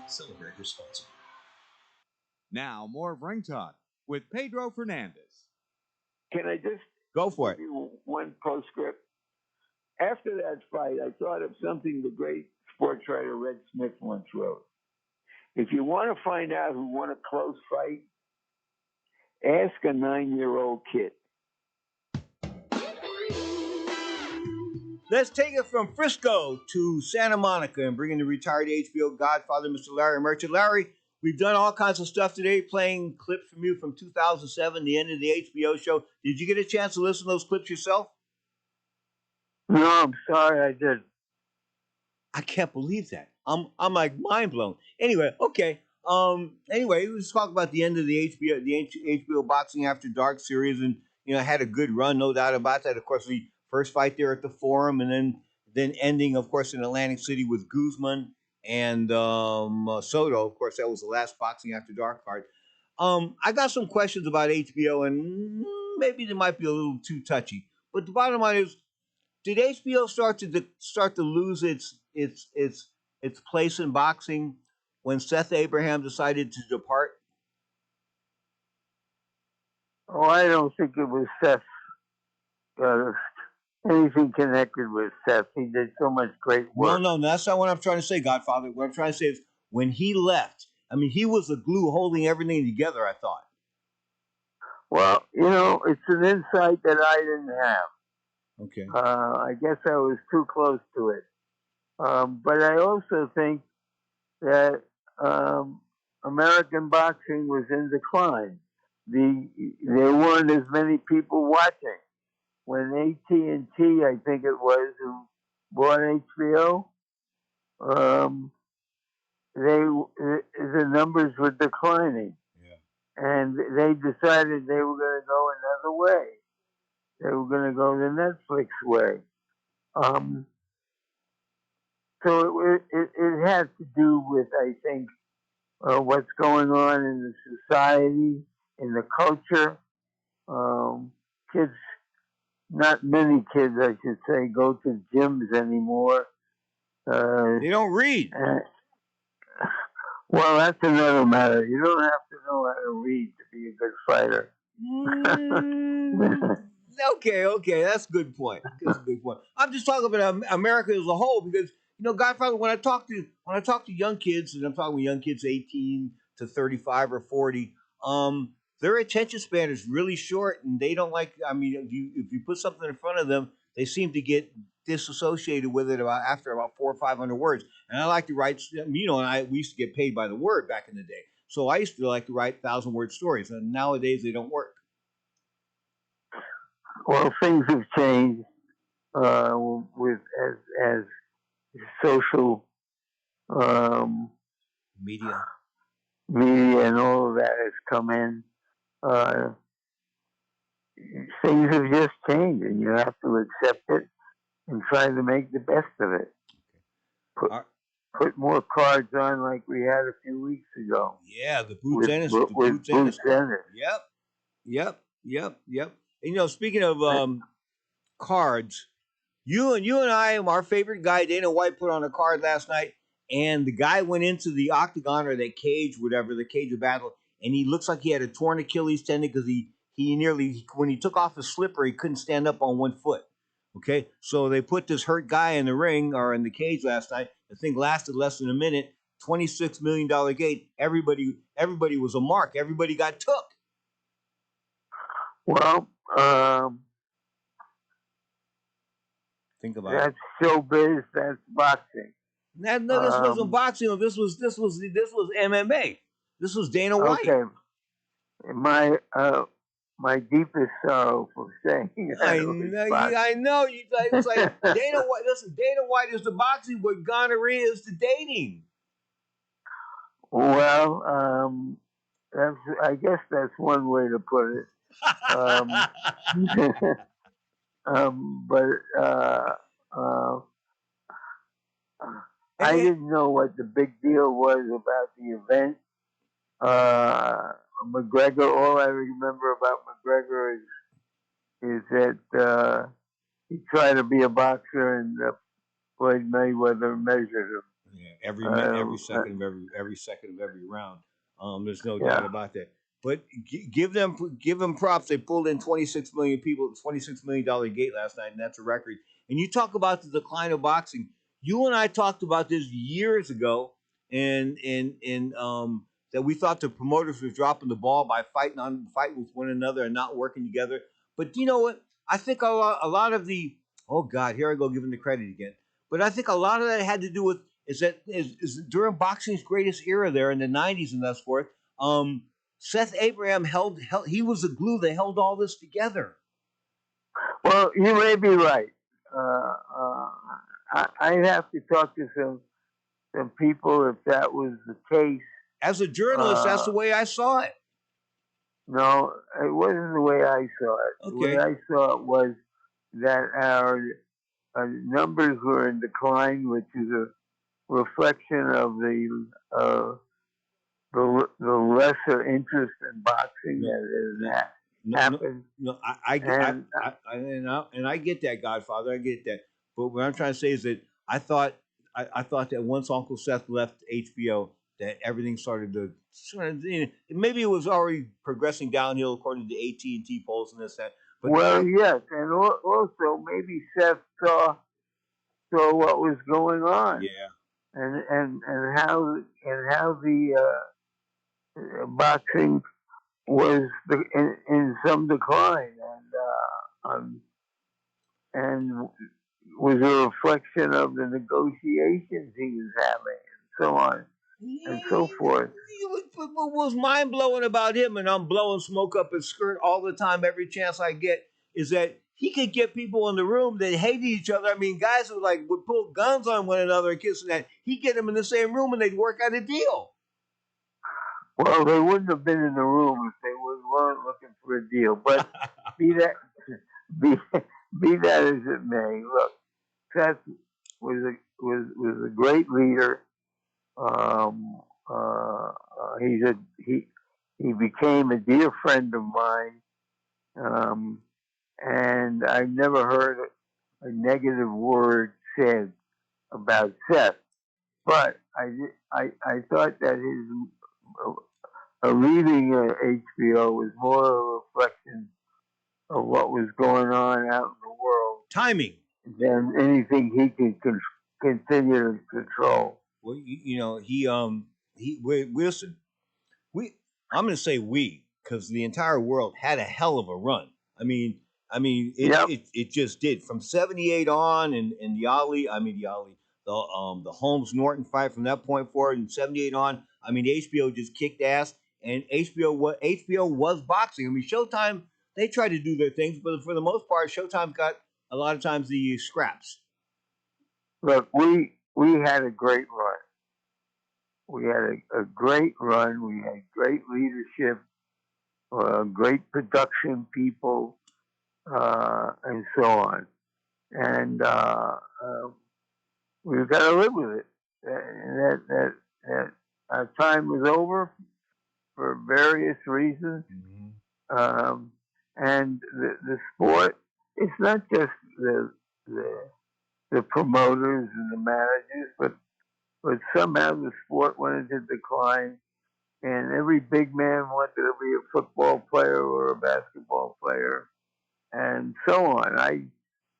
Celebrate responsibly. Now, more of Ring Talk with Pedro Fernandez. Can I just Go for give it. you one postscript? After that fight, I thought of something the great sports writer Red Smith once wrote. If you want to find out who won a close fight, ask a 9-year-old kid. Let's take it from Frisco to Santa Monica and bring in the retired HBO Godfather, Mr. Larry Merchant. Larry, we've done all kinds of stuff today, playing clips from you from 2007, the end of the HBO show. Did you get a chance to listen to those clips yourself? No, I'm sorry, I didn't. I can't believe that. I'm like mind blown. Anyway, okay. Anyway, let's talk about the end of the HBO Boxing After Dark series, and had a good run, no doubt about that. Of course, the first fight there at the Forum, and then ending, of course, in Atlantic City with Guzman and Soto. Of course, that was the last Boxing After Dark card. I got some questions about HBO, and maybe they might be a little too touchy. But the bottom line is, did HBO start to lose its place in boxing when Seth Abraham decided to depart? Oh, I don't think it was Seth. Anything connected with Seth. He did so much great work. No, that's not what I'm trying to say, Godfather. What I'm trying to say is when he left, I mean, he was the glue holding everything together, I thought. Well, it's an insight that I didn't have. Okay. I guess I was too close to it. But I also think that American boxing was in decline. There weren't as many people watching. When AT&T, I think it was, who bought HBO, the numbers were declining. Yeah. And they decided they were going to go another way. They were going to go the Netflix way. So it had to do with, I think, what's going on in the society, in the culture. Kids, not many kids, I should say, go to gyms anymore. They don't read. Well, that's another matter. You don't have to know how to read to be a good fighter. Okay, that's a good point. That's a good point. I'm just talking about America as a whole because Godfather. When I talk to young kids, and I'm talking with young kids 18 to 35 or 40, their attention span is really short, and they don't like. I mean, if you put something in front of them, they seem to get disassociated with it after about 400 or 500 words. And I like to write. And we used to get paid by the word back in the day, so I used to like to write 1,000-word stories, and nowadays they don't work. Well, things have changed with as social Media and all of that has come in. Things have just changed, and you have to accept it and try to make the best of it. Put more cards on like we had a few weeks ago. Yeah, the Boots Ennis. Boots Ennis. Yep. And, speaking of cards, you and I, our favorite guy, Dana White, put on a card last night, and the guy went into the octagon or that cage, whatever, the cage of battle, and he looks like he had a torn Achilles tendon because he nearly, when he took off his slipper, he couldn't stand up on one foot. Okay, so they put this hurt guy in the ring or in the cage last night. The thing lasted less than a minute. $26 million gate. Everybody was a mark. Everybody got took. Well, think about that's showbiz. That's boxing. No, this wasn't boxing. This was MMA. This was Dana White. Okay, my deepest sorrow for saying that. I know. It's like Dana White. Listen, Dana White is the boxing, but gonorrhea is the dating. Well, I guess that's one way to put it. But I didn't know what the big deal was about the event. McGregor, all I remember about McGregor is that he tried to be a boxer and Floyd Mayweather measured him. Yeah. every Uh, second of every second of every round. There's no doubt yeah. about that. But give them props. They pulled in 26 million people, $26 million gate last night, and that's a record. And you talk about the decline of boxing. You and I talked about this years ago, and that we thought the promoters were dropping the ball by fighting with one another and not working together. But you know what? I think a lot of the oh God, here I go giving the credit again. But I think a lot of that had to do with is during boxing's greatest era there in the '90s and thus forth. Um, Seth Abraham held he was the glue that held all this together. Well, you may be right. I'd have to talk to some people if that was the case. As a journalist, that's the way I saw it. No, it wasn't the way I saw it. The way Okay. I saw it was that our numbers were in decline, which is a reflection of the lesser interest in boxing No, that no, has no, happened. no. And I get that, Godfather. I get that. But what I'm trying to say is that I thought that once Uncle Seth left HBO, that everything started to maybe it was already progressing downhill according to AT&T polls and this that. But well, yes, and also maybe Seth saw what was going on, yeah, and how the boxing was in some decline, and was a reflection of the negotiations he was having, and so on and so forth. what was mind blowing about him, and I'm blowing smoke up his skirt all the time, every chance I get, is that he could get people in the room that hated each other. I mean, guys who would pull guns on one another and kissing that. He'd get them in the same room and they'd work out a deal. Well, they wouldn't have been in the room if they weren't looking for a deal. But be that be be that as it may, look, Seth was a great leader. Um, he became a dear friend of mine, um, and I've never heard a negative word said about Seth. But I thought that his leaving HBO was more a reflection of what was going on out in the world Timing. than anything he could continue to control. Well, listen, we I'm going to say we because the entire world had a hell of a run. I mean, Yep. it just did from '78 on, and the Holmes Norton fight from that point forward, and '78 on. I mean, HBO just kicked ass, and HBO was boxing. I mean, Showtime they tried to do their things, but for the most part, Showtime got a lot of times the scraps. Look, we had a great run. We had a great run. We had great leadership, great production people, and so on. And we've got to live with it. That our time was over for various reasons. Mm-hmm. And the sport, it's not just the the promoters and the managers, but somehow the sport went into decline, and every big man wanted to be a football player or a basketball player, and so on.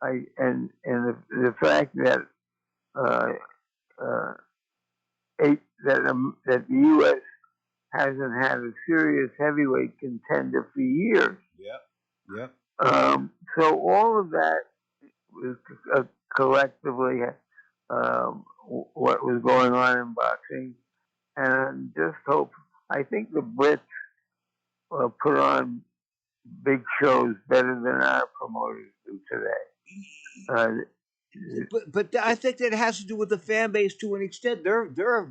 The fact that uh, uh, that the U.S. hasn't had a serious heavyweight contender for years. Yep. Yep. So all of that was collectively what was going on in boxing, and just hope. I think the Brits put on big shows better than our promoters do today. But I think that has to do with the fan base to an extent. They're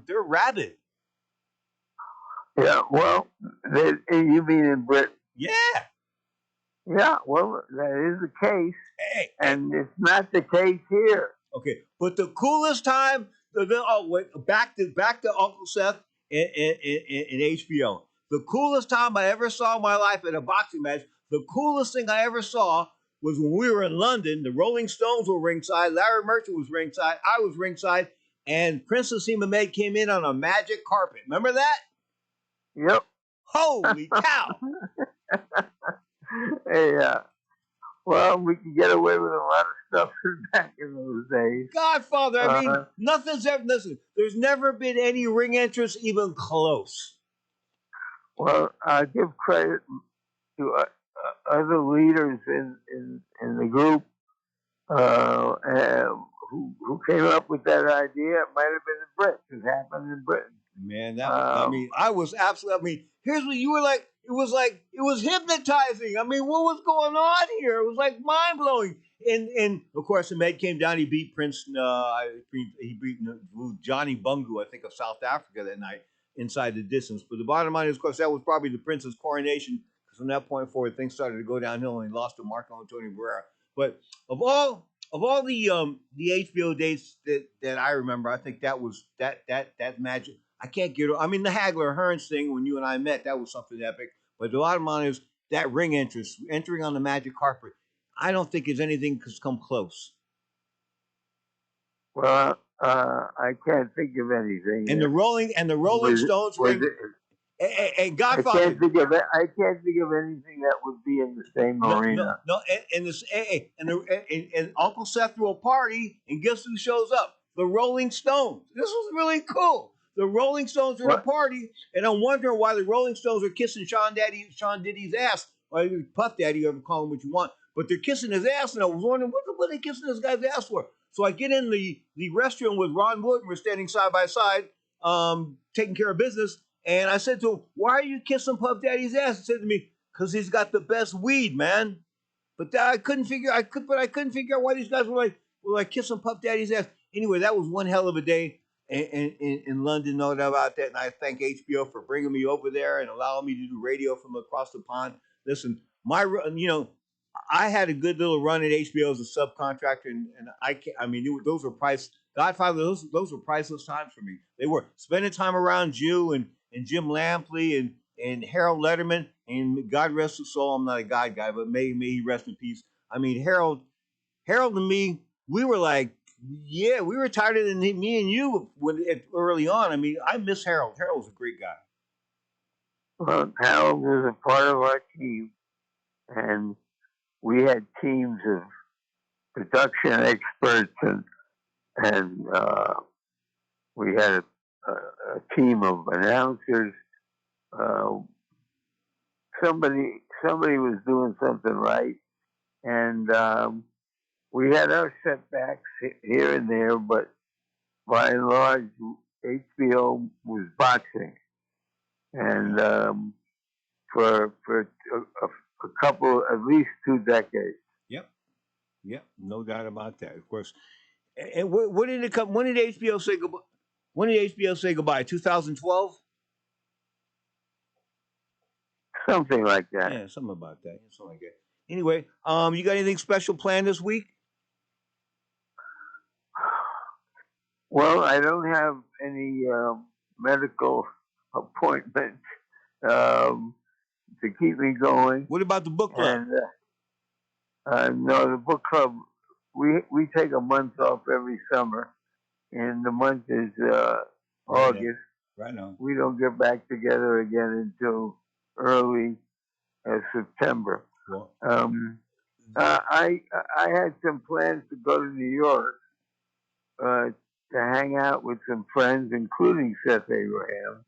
rabid. Yeah, well, you mean in Britain? Yeah. Yeah, well, that is the case, Hey. and it's not the case here. Okay, but the coolest time, back to Uncle Seth in HBO. The coolest time I ever saw in my life at a boxing match. The coolest thing I ever saw was when we were in London. The Rolling Stones were ringside. Larry Merchant was ringside. I was ringside. and Princess Maid came in on a magic carpet. Remember that? Yep. Holy cow! Hey, well, we could get away with a lot of stuff back in those days. Godfather. I mean, Uh, nothing's ever. Listen, there's never been any ring entrance even close. well, I give credit to other leaders in the group who came up with that idea. It might have been the Brits. It happened in Britain. Man, I Um, mean, I was absolutely. I mean, here's what you were like. It was hypnotizing. I mean, what was going on here? It was like mind blowing. And of course, the Med came down. He beat Prince. He beat Johnny Bungu, I think, of South Africa that night inside the distance. But the bottom line is, of course, that was probably the Prince's coronation. Because from that point forward, things started to go downhill, and he lost to Marco Antonio Barrera. But of all the HBO dates that I remember, I think that was that magic. I can't get. I mean, the Hagler Hearns thing when you and I met, that was something epic. But the bottom line is that ring entrance, entering on the magic carpet. I don't think there's anything that's come close. well, I can't think of anything And that the Rolling Stones was ring. And I Godfather. can't think of it. I can't think of anything that would be in the same arena. No, and this, and Uncle Seth threw a party, and guess who shows up? The Rolling Stones. This was really cool. The Rolling Stones are at a What? party, and I'm wondering why the Rolling Stones are kissing Sean Diddy's ass, or Puff Daddy, you ever call him what you want, but they're kissing his ass, and I was wondering what are they kissing this guy's ass for? So I get in the restroom with Ron Wood, and we're standing side by side, taking care of business, and I said to him, "Why are you kissing Puff Daddy's ass?" He said to me, "Cause he's got the best weed, man." But I couldn't figure. But I couldn't figure out why these guys were like kissing Puff Daddy's ass. Anyway, that was one hell of a day in London. No doubt about that. And I thank HBO for bringing me over there and allowing me to do radio from across the pond. Listen, I had a good little run at HBO as a subcontractor, and I can't. I mean, those were price. Godfather, those were priceless times for me. They were spending time around you and Jim Lampley and Harold Letterman, and God rest his soul. I'm not a God guy, but may he rest in peace. I mean, Harold and me, we were like, yeah, we were tighter than me and you early on. I mean, I miss Harold. Harold was a great guy. Well, Harold was a part of our team, and we had teams of production experts, and we had a team of announcers. Uh, somebody was doing something right, and we had our setbacks here and there, but by and large, HBO was boxing, and for a couple, at least 2 decades. Yep, yep, no doubt about that. Of course. And when did it come? When did HBO say goodbye? When did HBO say goodbye? 2012. Something like that. Yeah, something about that. Something like that. Anyway, you got anything special planned this week? Well, I don't have any medical appointments um, to keep me going, What about the book club? and no, the book club. We take a month off every summer, and the month is Right now. August. Right now. We don't get back together again until early September. Well, I had some plans to go to New York uh, to hang out with some friends, including Seth Abraham.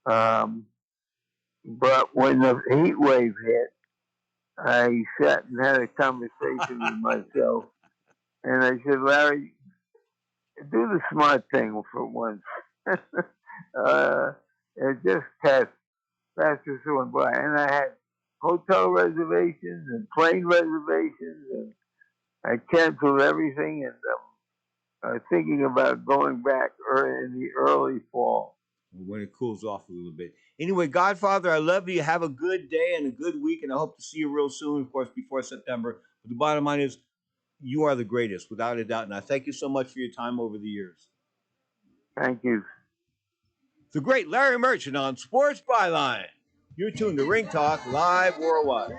Um, but when the heat wave hit, I sat and had a conversation with myself, and I said, "Larry, do the smart thing for once, and just pass this one by." And I had hotel reservations and plane reservations, and I canceled everything, and thinking about going back in the early fall. when it cools off a little bit. Anyway, Godfather, I love you. Have a good day and a good week, and I hope to see you real soon, of course, before September. But the bottom line is, you are the greatest, without a doubt. And I thank you so much for your time over the years. Thank you. The great Larry Merchant on Sports Byline. You're tuned to Ring Talk Live Worldwide.